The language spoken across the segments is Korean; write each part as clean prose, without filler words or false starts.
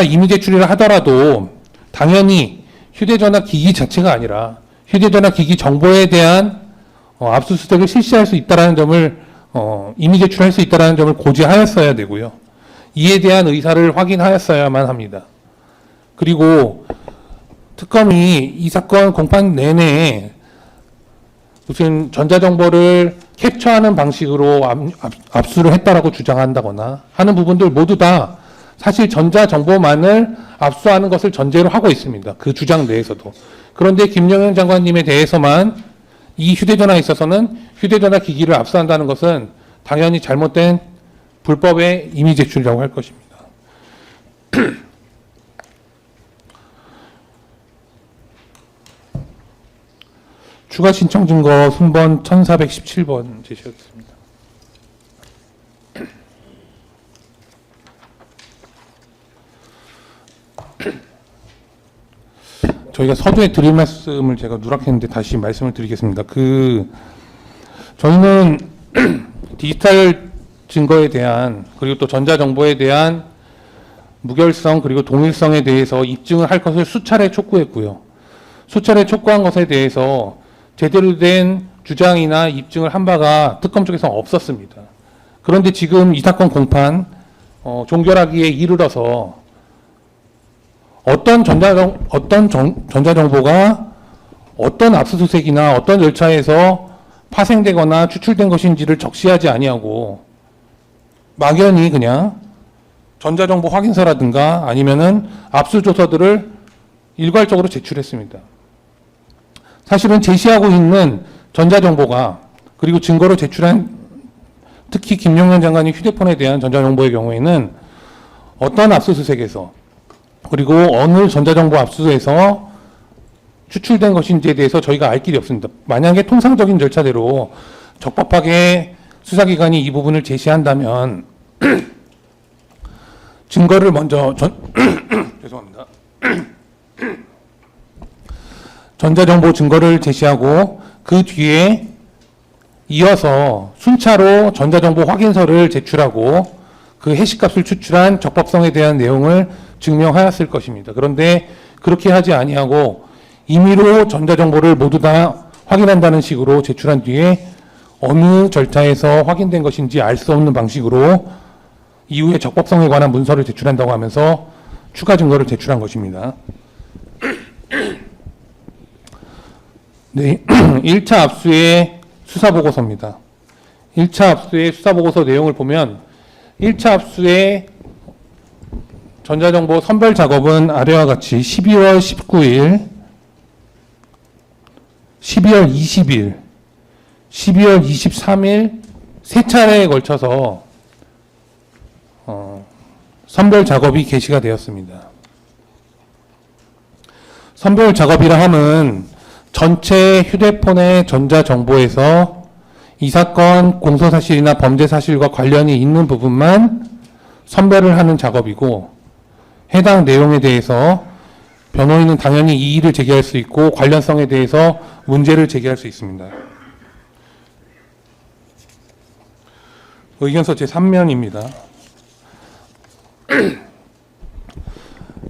임의 제출이라 하더라도 당연히 휴대전화 기기 자체가 아니라 휴대전화 기기 정보에 대한 압수수색을 실시할 수 있다는 점을 임의 제출할 수 있다는 점을 고지하였어야 되고요. 이에 대한 의사를 확인하였어야만 합니다. 그리고 특검이 이 사건 공판 내내 무슨 전자정보를 캡처하는 방식으로 압수를 했다라고 주장한다거나 하는 부분들 모두 다 사실 전자정보만을 압수하는 것을 전제로 하고 있습니다. 그 주장 내에서도. 그런데 김영현 장관님에 대해서만 이 휴대전화에 있어서는 휴대전화 기기를 압수한다는 것은 당연히 잘못된 불법의 임의 제출이라고 할 것입니다. 추가 신청 증거 순번 1417번 제시하겠습니다. 저희가 서두에 드릴 말씀을 제가 누락했는데 다시 말씀을 드리겠습니다. 저희는 디지털 증거에 대한 그리고 또 전자정보에 대한 무결성 그리고 동일성에 대해서 입증을 할 것을 수차례 촉구했고요. 수차례 촉구한 것에 대해서 제대로 된 주장이나 입증을 한 바가 특검 쪽에서 없었습니다. 그런데 지금 이 사건 공판 종결하기에 이르러서 어떤 전자정보가 어떤 압수수색이나 어떤 절차에서 파생되거나 추출된 것인지를 적시하지 아니하고 막연히 그냥 전자정보 확인서라든가 아니면은 압수조서들을 일괄적으로 제출했습니다. 사실은 제시하고 있는 전자정보가 그리고 증거로 제출한 특히 김용현 장관의 휴대폰에 대한 전자정보의 경우에는 어떤 압수수색에서 그리고 어느 전자정보 압수에서 추출된 것인지에 대해서 저희가 알 길이 없습니다. 만약에 통상적인 절차대로 적법하게 수사기관이 이 부분을 제시한다면 증거를 먼저 죄송합니다. 전자정보 증거를 제시하고 그 뒤에 이어서 순차로 전자정보 확인서를 제출하고 그 해시값을 추출한 적법성에 대한 내용을 증명하였을 것입니다. 그런데 그렇게 하지 아니하고 임의로 전자정보를 모두 다 확인한다는 식으로 제출한 뒤에 어느 절차에서 확인된 것인지 알 수 없는 방식으로 이후에 적법성에 관한 문서를 제출한다고 하면서 추가 증거를 제출한 것입니다. 네, 1차 압수의 수사보고서입니다. 1차 압수의 수사보고서 내용을 보면 1차 압수의 전자정보 선별 작업은 아래와 같이 12월 19일, 12월 20일, 12월 23일 세 차례에 걸쳐서 선별 작업이 개시가 되었습니다. 선별 작업이라 함은 전체 휴대폰의 전자정보에서 이 사건 공소사실이나 범죄사실과 관련이 있는 부분만 선별을 하는 작업이고 해당 내용에 대해서 변호인은 당연히 이의를 제기할 수 있고 관련성에 대해서 문제를 제기할 수 있습니다. 의견서 제3면입니다.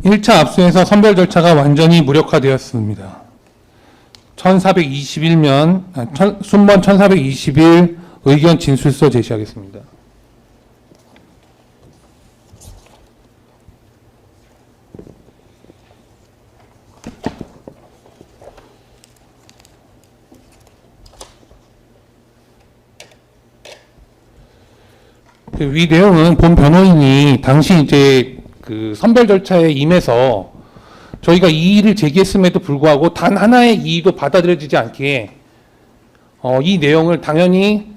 1차 압수에서 선별 절차가 완전히 무력화되었습니다. 1421면, 순번 1421 의견 진술서 제시하겠습니다. 이 내용은 본 변호인이 당시 이제 그 선별 절차에 임해서 저희가 이의를 제기했음에도 불구하고 단 하나의 이의도 받아들여지지 않게 이 내용을 당연히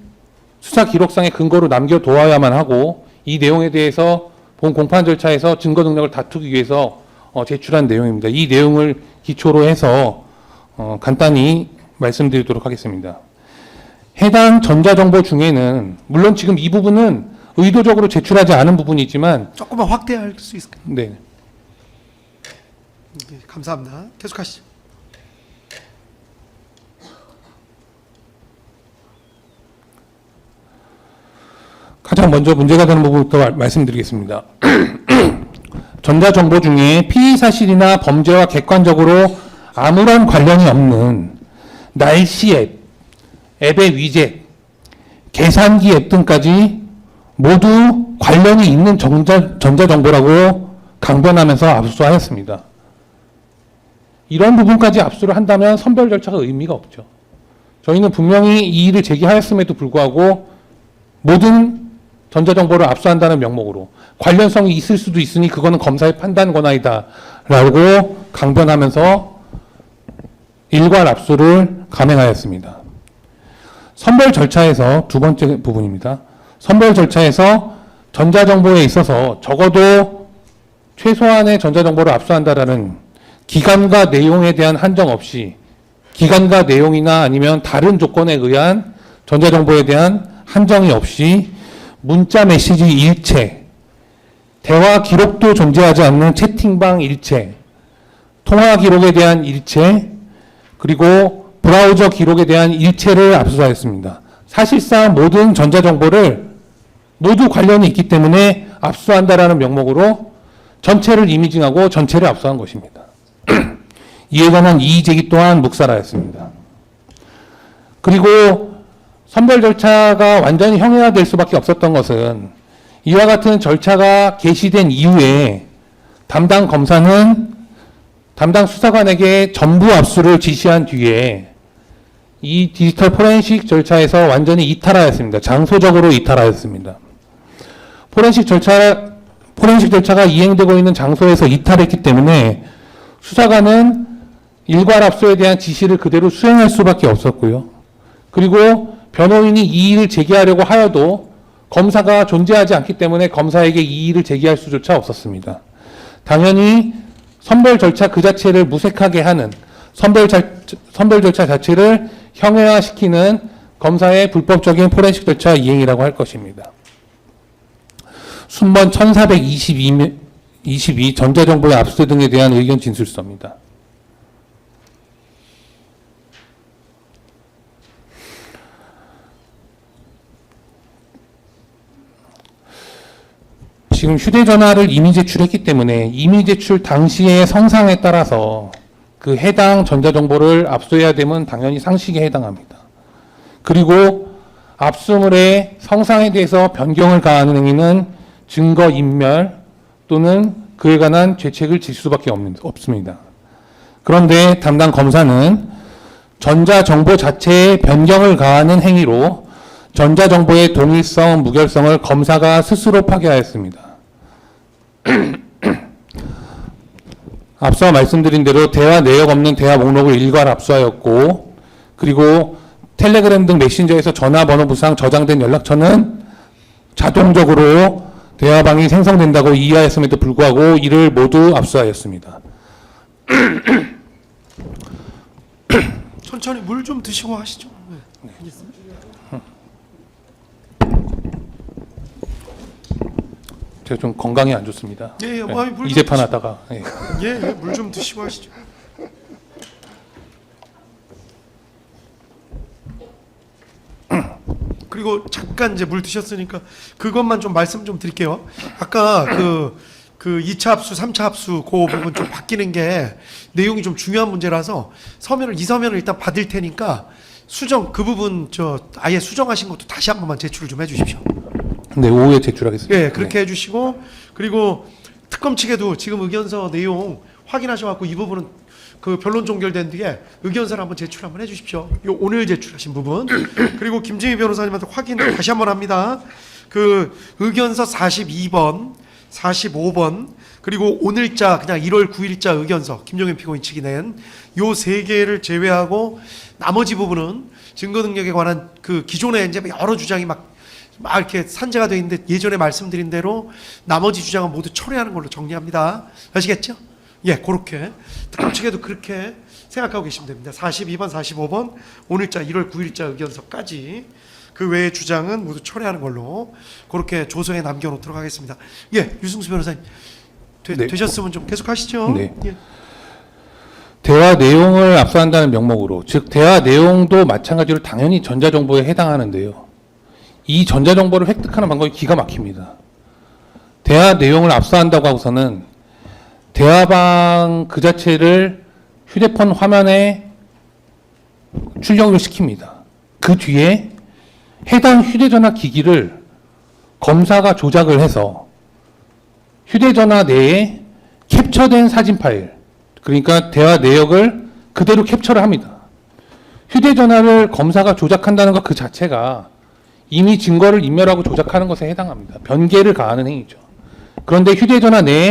수사 기록상의 근거로 남겨두어야만 하고 이 내용에 대해서 본 공판 절차에서 증거 능력을 다투기 위해서 제출한 내용입니다. 이 내용을 기초로 해서 간단히 말씀드리도록 하겠습니다. 해당 전자정보 중에는 물론 지금 이 부분은 의도적으로 제출하지 않은 부분이지만 조금만 확대할 수 있을까요? 네. 네, 감사합니다. 계속하시죠. 가장 먼저 문제가 되는 부분부터 말씀드리겠습니다. 전자정보 중에 피의 사실이나 범죄와 객관적으로 아무런 관련이 없는 날씨 앱, 앱의 위젯, 계산기 앱 등까지 모두 관련이 있는 전자정보라고 강변하면서 압수하였습니다. 이런 부분까지 압수를 한다면 선별 절차가 의미가 없죠. 저희는 분명히 이 일을 제기하였음에도 불구하고 모든 전자정보를 압수한다는 명목으로 관련성이 있을 수도 있으니 그거는 검사의 판단 권한이다 라고 강변하면서 일괄 압수를 감행하였습니다. 선별 절차에서 두 번째 부분입니다. 선별 절차에서 전자정보에 있어서 적어도 최소한의 전자정보를 압수한다라는 기간과 내용에 대한 한정 없이 기간과 내용이나 아니면 다른 조건에 의한 전자정보에 대한 한정이 없이 문자 메시지 일체, 대화 기록도 존재하지 않는 채팅방 일체, 통화 기록에 대한 일체, 그리고 브라우저 기록에 대한 일체를 압수하였습니다. 사실상 모든 전자정보를 모두 관련이 있기 때문에 압수한다라는 명목으로 전체를 이미징하고 전체를 압수한 것입니다. 이에 관한 이의제기 또한 묵살하였습니다. 그리고 선별 절차가 완전히 형해화될 수밖에 없었던 것은 이와 같은 절차가 개시된 이후에 담당 검사는 담당 수사관에게 전부 압수를 지시한 뒤에 이 디지털 포렌식 절차에서 완전히 이탈하였습니다. 장소적으로 이탈하였습니다. 포렌식 절차가 이행되고 있는 장소에서 이탈했기 때문에 수사관은 일괄 압수에 대한 지시를 그대로 수행할 수밖에 없었고요. 그리고 변호인이 이의를 제기하려고 하여도 검사가 존재하지 않기 때문에 검사에게 이의를 제기할 수조차 없었습니다. 당연히 선별 절차 그 자체를 무색하게 하는 선별 절차 자체를 형해화시키는 검사의 불법적인 포렌식 절차 이행이라고 할 것입니다. 순번 1422 전자정보의 압수 등에 대한 의견 진술서입니다. 지금 휴대전화를 이미 제출했기 때문에 이미 제출 당시의 성상에 따라서 그 해당 전자정보를 압수해야 되면 당연히 상식에 해당합니다. 그리고 압수물의 성상에 대해서 변경을 가하는 행위는 증거인멸 또는 그에 관한 죄책을 질 수밖에 없습니다. 그런데 담당 검사는 전자정보 자체에 변경을 가하는 행위로 전자정보의 동일성, 무결성을 검사가 스스로 파괴하였습니다. 앞서 말씀드린 대로 대화 내역 없는 대화 목록을 일괄 압수하였고, 그리고 텔레그램 등 메신저에서 전화번호부상 저장된 연락처는 자동적으로 대화방이 생성된다고 이해하였음에도 불구하고 이를 모두 압수하였습니다. 천천히 물 좀 드시고 하시죠. 네. 제가 좀 건강이 안 좋습니다. 예, 예, 네, 물 이 재판 하다가. 예. 예, 물 좀 드시고 하시죠. 그리고 잠깐 이제 물 드셨으니까 그것만 좀 말씀 좀 드릴게요. 아까 그 2차 합수, 3차 합수 그 부분 좀 바뀌는 게 내용이 좀 중요한 문제라서 이서면을 일단 받을 테니까 수정 그 부분 아예 수정하신 것도 다시 한 번만 제출을 좀 해주십시오. 네, 오후에 제출하겠습니다. 예, 그렇게 해주시고, 그리고 특검 측에도 지금 의견서 내용 확인하셔갖고 이 부분은 그 변론 종결된 뒤에 의견서를 한번 제출 한번 해주십시오. 요 오늘 제출하신 부분. 그리고 김진희 변호사님한테 확인 다시 한번 합니다. 그 의견서 42번, 45번, 그리고 오늘자 그냥 1월 9일자 의견서 김종현 피고인 측이 낸 요 세 개를 제외하고 나머지 부분은 증거 능력에 관한 그 기존에 이제 여러 주장이 막 이렇게 산재가 되어 있는데 예전에 말씀드린 대로 나머지 주장은 모두 철회하는 걸로 정리합니다. 아시겠죠? 예, 그렇게 특검 측에도 그렇게 생각하고 계시면 됩니다. 42번, 45번 오늘자 1월 9일자 의견서까지 그 외의 주장은 모두 철회하는 걸로 그렇게 조서에 남겨놓도록 하겠습니다. 예, 유승수 변호사님 네. 되셨으면 좀 계속하시죠. 네. 예. 대화 내용을 압수한다는 명목으로, 즉 대화 내용도 마찬가지로 당연히 전자정보에 해당하는데요. 이 전자정보를 획득하는 방법이 기가 막힙니다. 대화 내용을 압수한다고 하고서는 대화방 그 자체를 휴대폰 화면에 출력을 시킵니다. 그 뒤에 해당 휴대전화 기기를 검사가 조작을 해서 휴대전화 내에 캡처된 사진 파일, 그러니까 대화 내역을 그대로 캡처를 합니다. 휴대전화를 검사가 조작한다는 것 그 자체가 이미 증거를 인멸하고 조작하는 것에 해당합니다. 변계를 가하는 행위죠. 그런데 휴대전화 내에